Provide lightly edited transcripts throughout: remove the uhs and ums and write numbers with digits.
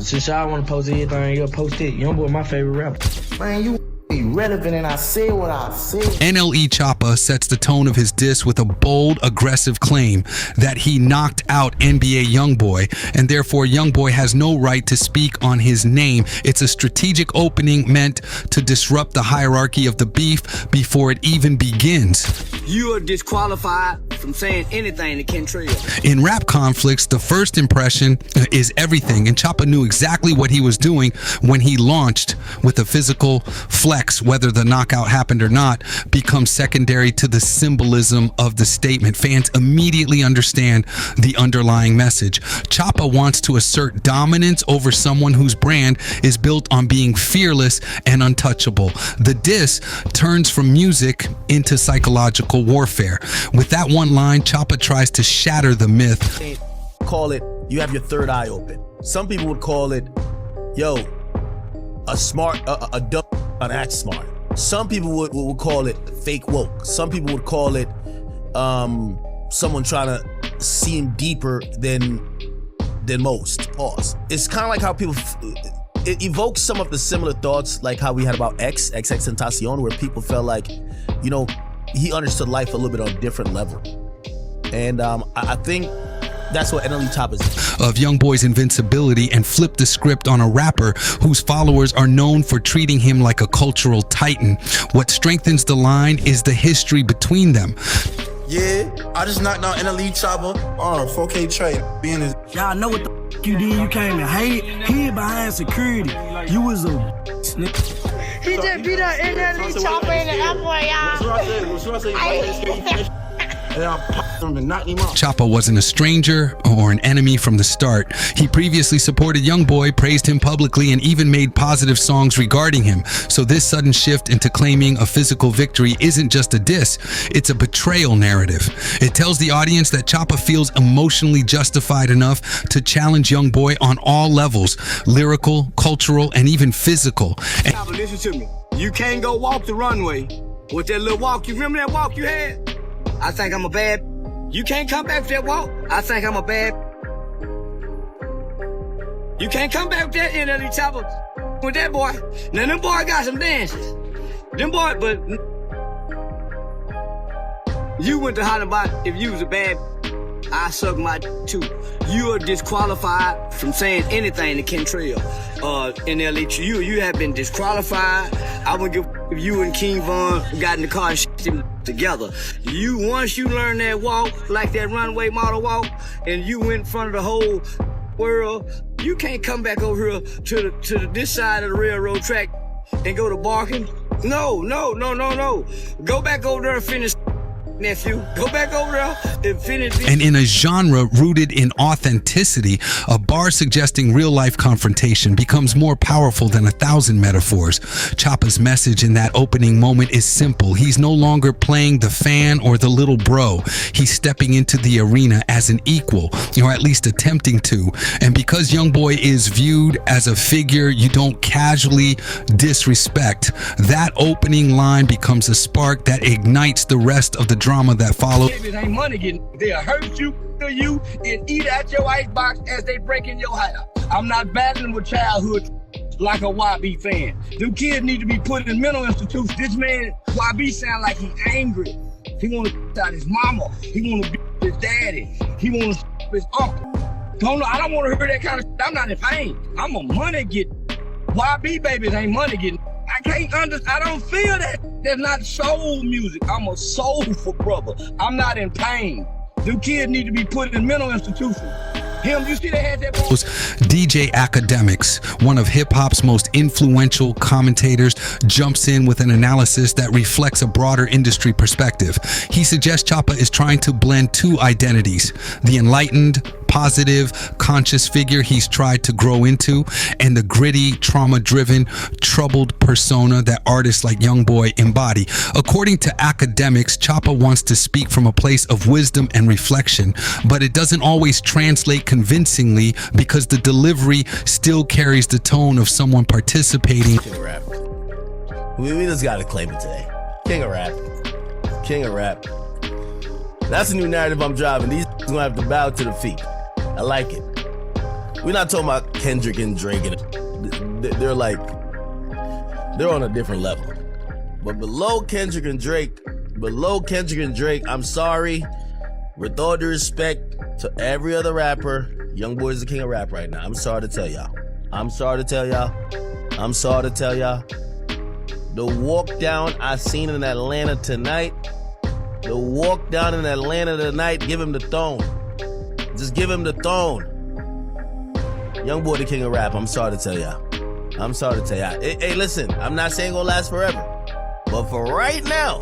Since y'all want to post anything, you'll post it. YoungBoy my favorite rapper. Man, you irrelevant, and I said what I said. NLE Choppa sets the tone of his diss with a bold, aggressive claim that he knocked out NBA YoungBoy, and therefore YoungBoy has no right to speak on his name. It's a strategic opening meant to disrupt the hierarchy of the beef before it even begins. You are disqualified from saying anything to Kentrell. In rap conflicts, the first impression is everything, and Choppa knew exactly what he was doing when he launched with a physical flex. Whether the knockout happened or not becomes secondary to the symbolism of the statement. Fans immediately understand the underlying message. Choppa wants to assert dominance over someone whose brand is built on being fearless and untouchable. The diss turns from music into psychological warfare. With that one line, Choppa tries to shatter the myth. Call it, you have your third eye open. Some people would call it, yo, a dumb act smart. Some people would call it fake woke. Some people would call it someone trying to seem deeper than most. Pause. It's kind of like how people, it evokes some of the similar thoughts like how we had about XXXTentacion, where people felt like, you know, he understood life a little bit on a different level. And I think that's what NLE Choppa is. Of YoungBoy's invincibility and flip the script on a rapper whose followers are known for treating him like a cultural titan. What strengthens the line is the history between them. Yeah, I just knocked out NLE Choppa on a 4K tray. Being his. Y'all know what the you did. You came and hid behind security. You was a nigga. He just beat up NLE Choppa in the airport, y'all. Choppa wasn't a stranger or an enemy from the start. He previously supported YoungBoy, praised him publicly, and even made positive songs regarding him. So this sudden shift into claiming a physical victory isn't just a diss, it's a betrayal narrative. It tells the audience that Choppa feels emotionally justified enough to challenge YoungBoy on all levels, lyrical, cultural, and even physical. Choppa, listen to me. You can't go walk the runway with that little walk. You remember that walk you had? I think I'm a bad. You can't come back with that walk. I think I'm a bad. You can't come back with that NLE Choppa with that boy. Now them boy got some dances. Them boy, but you went to holler about if you was a bad. I suck my too. You are disqualified from saying anything to Kentrell. NLE, you have been disqualified. I would give if you and King Von got in the car and shit together. Once you learn that walk, like that runway model walk, and you went in front of the whole world, you can't come back over here to this side of the railroad track and go to barking. No. Go back over there and finish. Nephew, go back over there and finish it. And in a genre rooted in authenticity, a bar suggesting real-life confrontation becomes more powerful than 1,000 metaphors. Choppa's message in that opening moment is simple. He's no longer playing the fan or the little bro. He's stepping into the arena as an equal, or at least attempting to. And because YoungBoy is viewed as a figure you don't casually disrespect, that opening line becomes a spark that ignites the rest of the drama that follows. It ain't money getting. They'll hurt you, kill you, and eat at your icebox as they break in your house. I'm not battling with childhood like a YB fan. Them kids need to be put in mental institutions. This man, YB sound like he angry. He wanna out his mama. He wanna beat his daddy. He wanna his uncle. I don't wanna hear that kind of shit. I'm not in pain. I'm a money getter. YB babies ain't money getting. I don't feel that. That's not soul music. I'm a soulful brother. I'm not in pain. Them kids need to be put in mental institutions. You see they had that. DJ Academics, one of hip-hop's most influential commentators, jumps in with an analysis that reflects a broader industry perspective. He suggests Choppa is trying to blend two identities: the enlightened, positive, conscious figure he's tried to grow into, and the gritty, trauma-driven, troubled persona that artists like YoungBoy embody. According to Academics, Choppa wants to speak from a place of wisdom and reflection, but it doesn't always translate convincingly because the delivery still carries the tone of someone participating. King of rap. We just gotta claim it today. King of rap. King of rap. That's a new narrative I'm driving. These gonna have to bow to the feet. I like it. we're not talking about Kendrick and Drake. They're on a different level. But below Kendrick and Drake, I'm sorry. With all due respect to every other rapper, YoungBoy is the king of rap right now. I'm sorry to tell y'all. The walk down I seen in Atlanta tonight. Give him the throne. Just give him the throne. YoungBoy the king of rap. I'm sorry to tell y'all. Hey, listen, I'm not saying it'll last forever. But for right now,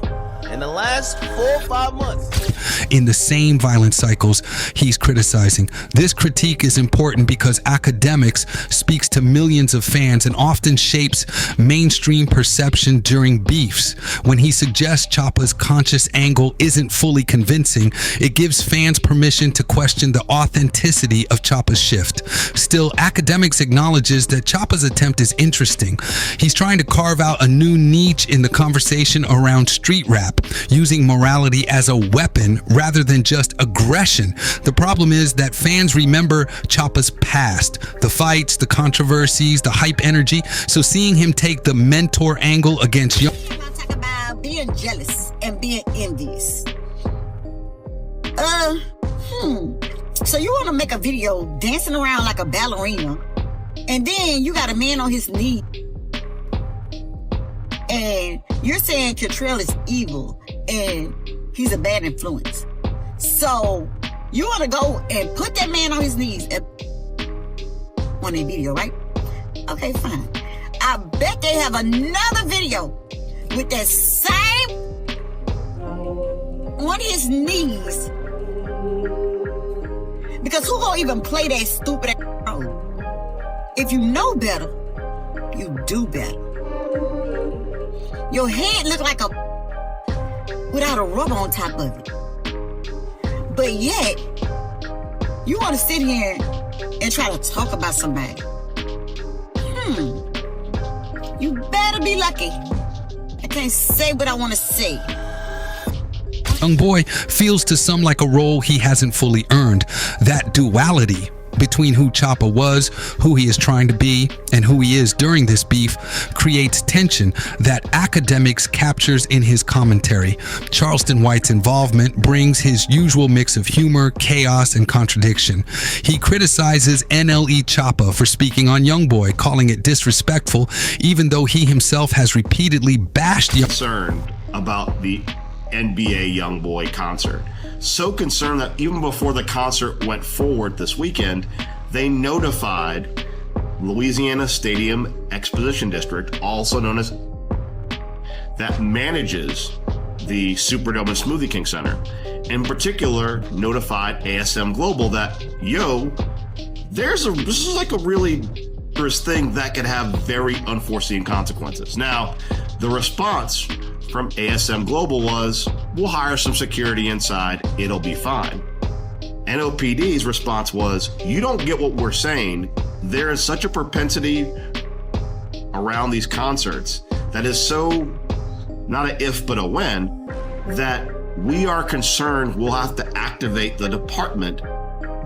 in the last 4 or 5 months, in the same violent cycles he's criticizing. This critique is important because Academics speaks to millions of fans and often shapes mainstream perception during beefs. When he suggests Choppa's conscious angle isn't fully convincing, it gives fans permission to question the authenticity of Choppa's shift. Still, Academics acknowledges that Choppa's attempt is interesting. He's trying to carve out a new niche in the conversation around street rap, using morality as a weapon rather than just aggression. The problem is that fans remember Choppa's past, the fights, the controversies, the hype energy. So seeing him take the mentor angle against young... Talk about being jealous and being envious. So you want to make a video dancing around like a ballerina, and then you got a man on his knee, and you're saying Cantrell is evil and he's a bad influence. So you want to go and put that man on his knees on a video, right? Okay, fine. I bet they have another video with that same on his knees. Because who gonna even play that stupid role? If you know better, you do better. Your head look like a without a rubber on top of it. But yet, you want to sit here and try to talk about somebody. You better be lucky. I can't say what I want to say. YoungBoy feels to some like a role he hasn't fully earned. That duality between who Choppa was, who he is trying to be, and who he is during this beef creates tension that Academics captures in his commentary. Charleston White's involvement brings his usual mix of humor, chaos, and contradiction. He criticizes NLE Choppa for speaking on YoungBoy, calling it disrespectful, even though he himself has repeatedly bashed concerned about the NBA YoungBoy concert. So concerned that even before the concert went forward this weekend, they notified Louisiana Stadium Exposition District, also known as that manages the Superdome and Smoothie King Center. In particular, notified ASM Global that, this is like a really dangerous thing that could have very unforeseen consequences. Now, the response from ASM Global was, we'll hire some security inside, it'll be fine. NOPD's response was, you don't get what we're saying. There is such a propensity around these concerts that is so, not an if but a when, that we are concerned we'll have to activate the department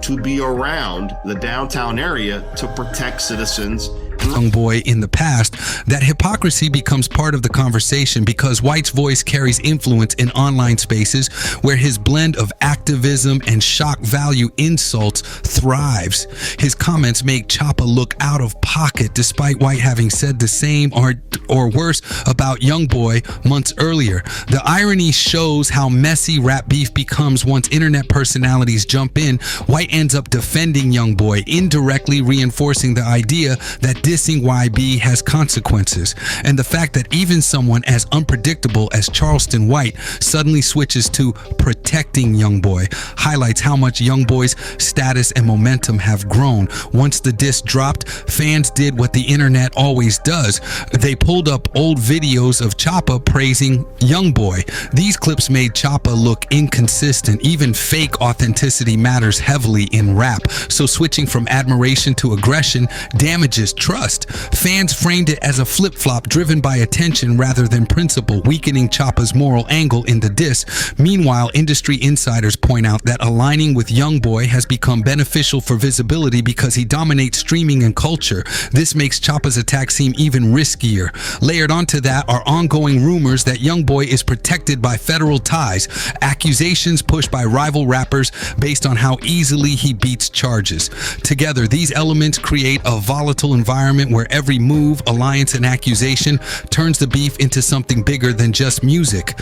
to be around the downtown area to protect citizens. YoungBoy in the past, that hypocrisy becomes part of the conversation because White's voice carries influence in online spaces where his blend of activism and shock value insults thrives. His comments make Choppa look out of pocket despite White having said the same or worse about YoungBoy months earlier. The irony shows how messy rap beef becomes once internet personalities jump in. White ends up defending YoungBoy, indirectly reinforcing the idea that dissing YB has consequences, and the fact that even someone as unpredictable as Charleston White suddenly switches to protecting YoungBoy highlights how much YoungBoy's status and momentum have grown. Once the diss dropped, fans did what the internet always does. They pulled up old videos of Choppa praising YoungBoy. These clips made Choppa look inconsistent. Even fake authenticity matters heavily in rap, so switching from admiration to aggression damages trust. discussed. Fans framed it as a flip-flop driven by attention rather than principle, weakening Choppa's moral angle in the diss. Meanwhile, industry insiders point out that aligning with YoungBoy has become beneficial for visibility because he dominates streaming and culture. This makes Choppa's attack seem even riskier. Layered onto that are ongoing rumors that YoungBoy is protected by federal ties, accusations pushed by rival rappers based on how easily he beats charges. Together, these elements create a volatile environment where every move, alliance, and accusation turns the beef into something bigger than just music.